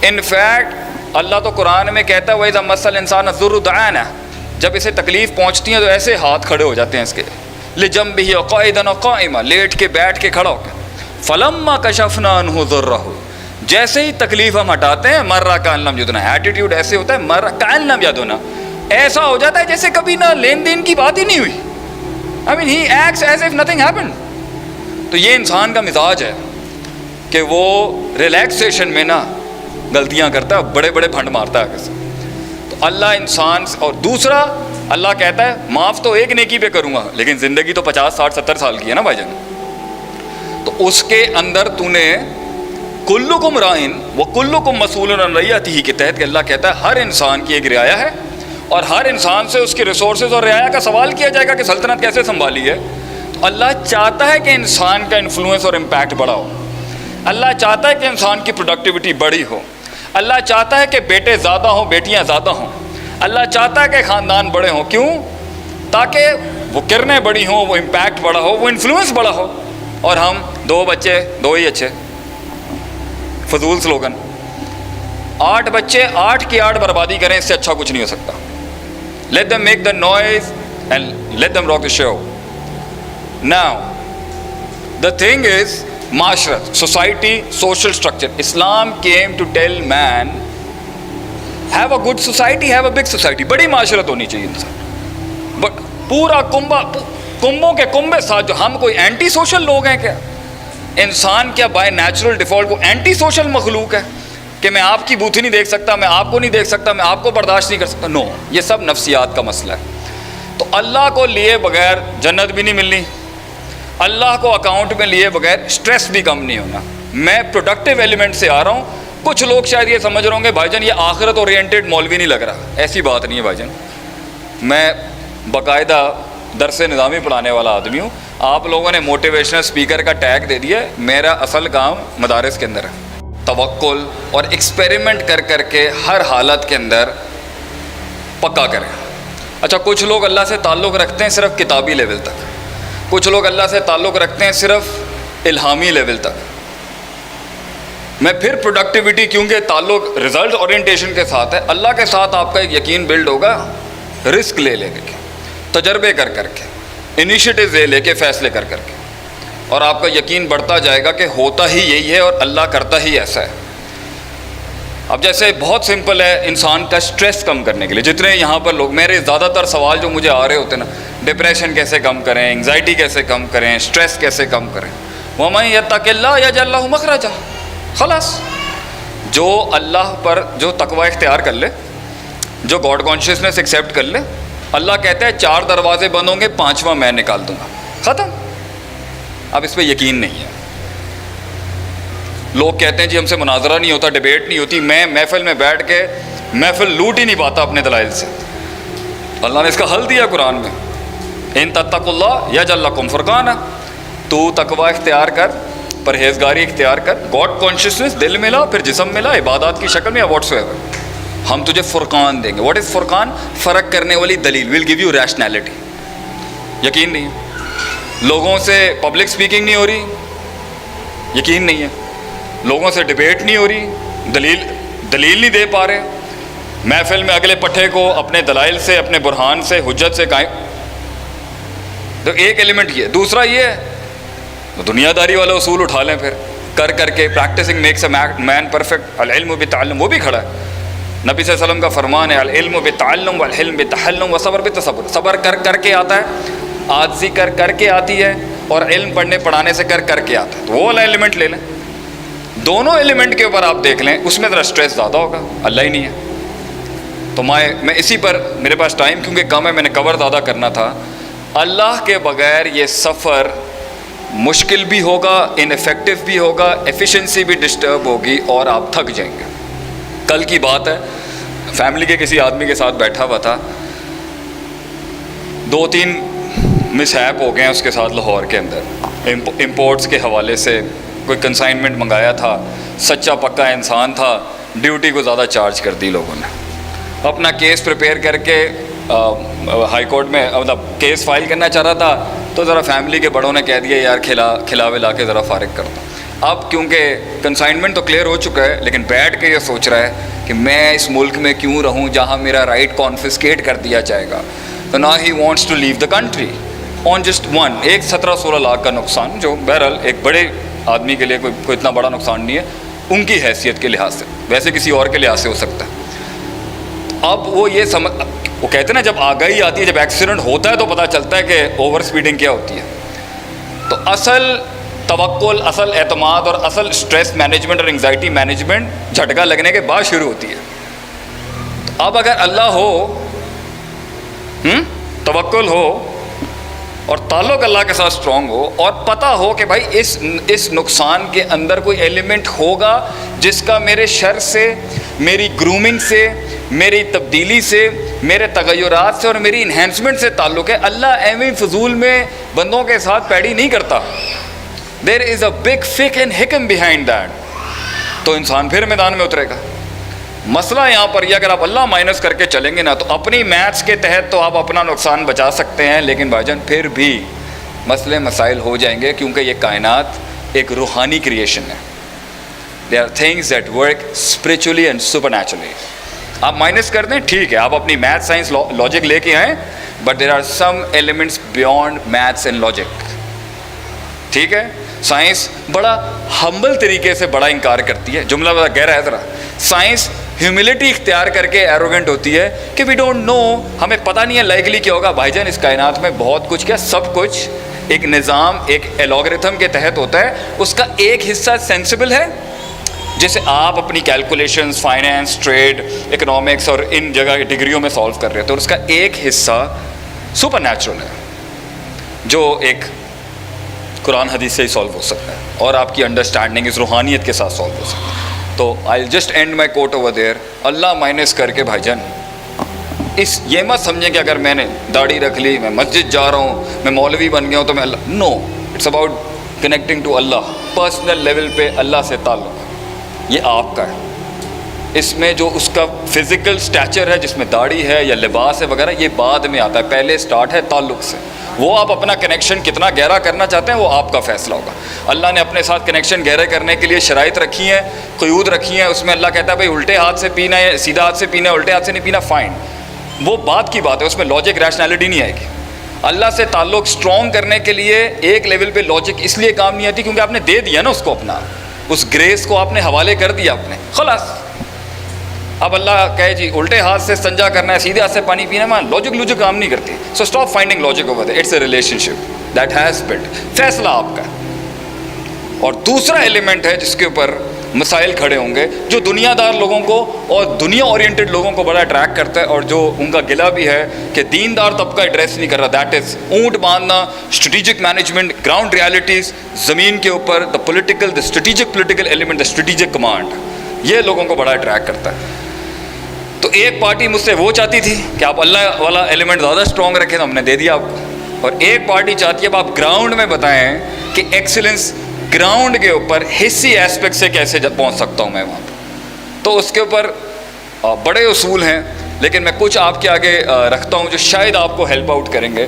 In fact اللہ تو قرآن میں کہتا ہے وَإِذَا مَسَّ الْإِنسَانَ الضُّرُّ دَعَانَا، جب اسے تکلیف پہنچتی ہے تو ایسے ہاتھ کھڑے ہو جاتے ہیں اس کے، لِجَنبِهِ وَقَاعِدًا وَقَائِمًا، لیٹ کے بیٹھ کے کھڑا ہو کے، فَلَمَّا كَشَفْنَا عَنْهُ ضُرَّهُ، جیسے ہی تکلیف ہم ہٹاتے ہیں مَرَّ كَأَن لَّمْ يَدْعُنَا، ایٹیٹیوڈ ایسے ہوتا ہے مَرَّ كَأَن لَّمْ يَدْعُنَا، ایسا ہو جاتا ہے جیسے کبھی نہ لین دین کی بات ہی نہیں ہوئی. I mean he acts as if nothing happened. تو یہ انسان کا مزاج ہے کہ وہ ریلیکسیشن میں نا غلطیاں کرتا ہے، بڑے بڑے پھنڈ مارتا ہے کسی. تو اللہ انسان، اور دوسرا اللہ کہتا ہے معاف تو ایک نیکی پہ کروں گا، لیکن زندگی تو 50 60 70 سال کی ہے نا بھائی جان. تو اس کے اندر تو نے کلکم رائن وکلکم مسئول عن رعیتہ کے تحت کہ اللہ کہتا ہے ہر انسان کی ایک رعایا ہے اور ہر انسان سے اس کے ریسورسز اور رعایا کا سوال کیا جائے گا کہ سلطنت کیسے سنبھالی ہے. تو اللہ چاہتا ہے کہ انسان کا انفلوئنس اور امپیکٹ بڑا ہو، اللہ چاہتا ہے کہ انسان کی پروڈکٹیوٹی بڑی ہو، اللہ چاہتا ہے کہ بیٹے زیادہ ہوں بیٹیاں زیادہ ہوں، اللہ چاہتا ہے کہ خاندان بڑے ہوں. کیوں؟ تاکہ وہ کرنیں بڑی ہوں، وہ امپیکٹ بڑا ہو، وہ انفلوئنس بڑا ہو. اور ہم 2 بچے 2 ہی اچھے، فضول سلوگن. 8 بچے 8 کی 8 بربادی کریں، اس سے اچھا کچھ نہیں ہو سکتا. Let them make the noise and let them rock the show. Now, the thing is, معاشرت، society, social structure. Islam came to tell man, have a good society, have a big society. بڑی معاشرت ہونی چاہیے انسان. پورا کنبوں کے کنبے ساتھ، جو ہم کوئی اینٹی سوشل لوگ ہیں کیا؟ انسان کیا بائی نیچرل ڈیفالٹ کو اینٹی سوشل مخلوق ہے کہ میں آپ کی بوتھی نہیں دیکھ سکتا، میں آپ کو نہیں دیکھ سکتا، میں آپ کو برداشت نہیں کر سکتا؟ نو، یہ سب نفسیات کا مسئلہ ہے. تو اللہ کو لیے بغیر جنت بھی نہیں ملنی، اللہ کو اکاؤنٹ میں لیے بغیر سٹریس بھی کم نہیں ہونا. میں پروڈکٹیو ایلیمنٹ سے آ رہا ہوں. کچھ لوگ شاید یہ سمجھ رہے ہوں گے بھائی جان یہ آخرت اورینٹڈ مولوی نہیں لگ رہا. ایسی بات نہیں ہے بھائی جان، میں باقاعدہ درس نظامی پڑھانے والا آدمی ہوں. آپ لوگوں نے موٹیویشنل اسپیکر کا ٹیگ دے دیا ہے، میرا اصل کام مدارس کے اندر ہے. توکل اور ایکسپیریمنٹ کر کر کے ہر حالت کے اندر پکا کریں. اچھا، کچھ لوگ اللہ سے تعلق رکھتے ہیں صرف کتابی لیول تک، کچھ لوگ اللہ سے تعلق رکھتے ہیں صرف الہامی لیول تک. میں پھر پروڈکٹیوٹی، کیونکہ تعلق رزلٹ اورینٹیشن کے ساتھ ہے، اللہ کے ساتھ آپ کا ایک یقین بلڈ ہوگا رسک لے لے کے، تجربے کر کر کے، انیشیٹیو لے کے، فیصلے کر کر کے، اور آپ کا یقین بڑھتا جائے گا کہ ہوتا ہی یہی ہے اور اللہ کرتا ہی ایسا ہے. اب جیسے بہت سمپل ہے انسان کا سٹریس کم کرنے کے لیے، جتنے یہاں پر لوگ، میرے زیادہ تر سوال جو مجھے آ رہے ہوتے ہیں نا، ڈپریشن کیسے کم کریں، انگزائٹی کیسے کم کریں، سٹریس کیسے کم کریں. وَمَن يَتَّقِ اللَّهَ يَجْعَل لَّهُ مَخْرَجًا. خلاص، جو اللہ پر جو تقوی اختیار کر لے، جو گاڈ کانشیسنس ایکسیپٹ کر لے، اللہ کہتا ہے 4 دروازے بند ہوں گے، 5واں میں نکال دوں گا. ختم. اب اس پہ یقین نہیں ہے. لوگ کہتے ہیں جی ہم سے مناظرہ نہیں ہوتا، ڈیبیٹ نہیں ہوتی. میں محفل میں بیٹھ کے محفل لوٹ ہی نہیں پاتا اپنے دلائل سے. اللہ نے اس کا حل دیا قرآن میں، ان تتقوا اللہ یجعل لکم فرقانا. تو تقوی اختیار کر، پرہیزگاری اختیار کر، گاڈ کانشیسنس دل میں لا، پھر جسم میں لا، عبادات کی شکل میں، واٹس ایور. ہم تجھے فرقان دیں گے. واٹ از فرقان؟ فرق کرنے والی دلیل. Well give you rationality. یقین نہیں ہے. لوگوں سے پبلک سپیکنگ نہیں ہو رہی، یقین نہیں ہے. لوگوں سے ڈیبیٹ نہیں ہو رہی، دلیل نہیں دے پا رہے. محفل میں اگلے پٹھے کو اپنے دلائل سے، اپنے برہان سے، حجت سے قائم. تو ایک ایلیمنٹ یہ. دوسرا یہ ہے دنیا داری والا اصول اٹھا لیں پھر کر کر کے. Practising makes a man perfect. العلم بالتعلم، وہ بھی کھڑا ہے. نبی صلی اللہ علیہ وسلم کا فرمان ہے العلم بالتعلم والحلم بالتحلم والصبر بالتصبر. صبر کر کر کے آتا ہے، عاجزی کر کر کے آتی ہے، اور علم پڑھنے پڑھانے سے کر کر کے آتا ہے. تو وہ والا ایلیمنٹ لے لیں. دونوں ایلیمنٹ کے اوپر آپ دیکھ لیں، اس میں ذرا اسٹریس زیادہ ہوگا. اللہ ہی نہیں ہے. تو میں اسی پر، میرے پاس ٹائم کیونکہ کم ہے، میں نے کور زیادہ کرنا تھا. اللہ کے بغیر یہ سفر مشکل بھی ہوگا، ان افیکٹو بھی ہوگا، ایفیشنسی بھی ڈسٹرب ہوگی، اور آپ تھک جائیں گے. کل کی بات ہے، فیملی کے کسی آدمی کے ساتھ بیٹھا ہوا تھا. 2-3 مس ہیپ ہو گئے ہیں اس کے ساتھ لاہور کے اندر. امپورٹس کے حوالے سے کوئی کنسائنمنٹ منگایا تھا، سچا پکا انسان تھا، ڈیوٹی کو زیادہ چارج کر دی لوگوں نے. اپنا کیس پریپیئر کر کے ہائی کورٹ میں مطلب کیس فائل کرنا چاہ رہا تھا، تو ذرا فیملی کے بڑوں نے کہہ دیا یار کھلا ولا کے ذرا فارغ کر دو. اب کیونکہ کنسائنمنٹ تو کلیئر ہو چکا ہے، لیکن بیٹھ کے یہ سوچ رہا ہے کہ میں اس ملک میں کیوں رہوں جہاں میرا رائٹ کانفسکیٹ کر دیا جائے گا. تو نا ہی wants to leave the country on just one. ایک 17-16 لاکھ کا نقصان، جو بہرحال ایک بڑے آدمی کے لیے کوئی اتنا بڑا نقصان نہیں ہے ان کی حیثیت کے لحاظ سے، ویسے کسی اور کے لحاظ سے ہو سکتا ہے. اب وہ یہ وہ کہتے ہیں نا جب آگاہی آتی ہے، جب ایکسیڈنٹ ہوتا ہے تو پتہ چلتا ہے کہ اوور سپیڈنگ کیا ہوتی ہے. تو اصل توکل، اصل اعتماد اور اصل اسٹریس مینجمنٹ اور انگزائٹی مینجمنٹ جھٹکا لگنے کے بعد شروع ہوتی ہے. تو اب اگر اللہ ہو، توکل ہو اور تعلق اللہ کے ساتھ اسٹرانگ ہو، اور پتہ ہو کہ بھائی اس نقصان کے اندر کوئی ایلیمنٹ ہوگا جس کا میرے شر سے، میری گرومنگ سے، میری تبدیلی سے، میرے تغیرات سے اور میری انہینسمنٹ سے تعلق ہے. اللہ ایویں فضول میں بندوں کے ساتھ پیڑی نہیں کرتا. دیر از اے بگ فک اینڈ حکم بیہائنڈ دیٹ. تو انسان پھر میدان میں اترے گا. مسئلہ یہاں پر یہ، اگر آپ اللہ مائنس کر کے چلیں گے نا تو اپنی میتھس کے تحت تو آپ اپنا نقصان بچا سکتے ہیں، لیکن بھائی جان پھر بھی مسئلے مسائل ہو جائیں گے، کیونکہ یہ کائنات ایک روحانی کریشن ہے. They are things that work spiritually and supernaturally. آپ مائنس کر دیں ٹھیک ہے، آپ اپنی میتھ سائنس لاجک لے کے آئیں، but there are some elements beyond maths and logic. ٹھیک ہے، سائنس بڑا ہمبل طریقے سے بڑا انکار کرتی ہے. جملہ بڑا گہرا ہے ذرا. سائنس ہیوملٹی اختیار کر کے ایروگنٹ ہوتی ہے کہ وی ڈونٹ نو، ہمیں پتہ نہیں ہے لائکلی کیا ہوگا. بھائی جان اس کائنات میں بہت کچھ، کیا سب کچھ ایک نظام، ایک الگورتھم کے تحت ہوتا ہے. اس کا ایک حصہ سینسیبل ہے، جیسے آپ اپنی کیلکولیشنز، فائنینس، ٹریڈ، اکنامکس اور ان جگہ کی ڈگریوں میں سالو کر رہے تھے، اور اس کا ایک حصہ سپر نیچرل ہے جو ایک قرآن حدیث سے ہی سالو ہو سکتا ہے، اور آپ کی انڈرسٹینڈنگ اس روحانیت کے ساتھ سالو ہو سکتا ہے. تو I just end my quote over there. Allah minus کر کے بھائی جان یہ مت سمجھیں کہ اگر میں نے داڑھی رکھ لی، میں مسجد جا رہا ہوں، میں مولوی بن گیا ہوں تو میں اللہ، no, it's about connecting to اللہ. پرسنل لیول پہ اللہ سے تعلق یہ آپ کا ہے. اس میں جو اس کا فزیکل سٹیچر ہے، جس میں داڑھی ہے یا لباس ہے وغیرہ، یہ بعد میں آتا ہے. پہلے سٹارٹ ہے تعلق سے. وہ آپ اپنا کنیکشن کتنا گہرا کرنا چاہتے ہیں وہ آپ کا فیصلہ ہوگا. اللہ نے اپنے ساتھ کنیکشن گہرے کرنے کے لیے شرائط رکھی ہیں، قیود رکھی ہیں. اس میں اللہ کہتا ہے بھائی الٹے ہاتھ سے پینا ہے، سیدھا ہاتھ سے پینا ہے، الٹے ہاتھ سے نہیں پینا، فائن. وہ بات کی بات ہے، اس میں لاجک ریشنالٹی نہیں آئے گی. اللہ سے تعلق اسٹرانگ کرنے کے لیے ایک لیول پہ لاجک اس لیے کام نہیں آتی کیونکہ آپ نے دے دیا نا اس کو، اپنا اس گریس کو آپ نے حوالے کر دیا اپنے، خلاص. اب اللہ کہے جی الٹے ہاتھ سے استنجا کرنا ہے، سیدھے ہاتھ سے پانی پینا ہے، لاجک کام نہیں کرتی. So stop finding logic over there. It's a relationship that has built. فیصلہ آپ کا ہے. اور دوسرا ایلیمنٹ ہے جس کے اوپر مسائل کھڑے ہوں گے، جو دنیا دار لوگوں کو اور دنیا اورینٹڈ لوگوں کو بڑا اٹریکٹ کرتا ہے، اور جو ان کا گلہ بھی ہے کہ دیندار طبقہ ایڈریس نہیں کر رہا. دیٹ از اونٹ باندھنا، اسٹریٹجک مینجمنٹ، گراؤنڈ ریالٹیز، زمین کے اوپر the political, the strategic political element, the strategic command. یہ لوگوں کو بڑا اٹریکٹ کرتا ہے. تو ایک پارٹی مجھ سے وہ چاہتی تھی کہ آپ اللہ والا ایلیمنٹ زیادہ اسٹرانگ رکھیں، تو ہم نے دے دیا آپ کو. اور ایک پارٹی چاہتی ہے اب آپ گراؤنڈ میں بتائیں کہ ایکسلنس گراؤنڈ کے اوپر حصی ایسپیکٹ سے کیسے پہنچ سکتا ہوں میں وہاں پر. تو اس کے اوپر بڑے اصول ہیں، لیکن میں کچھ آپ کے آگے رکھتا ہوں جو شاید آپ کو ہیلپ آؤٹ کریں گے.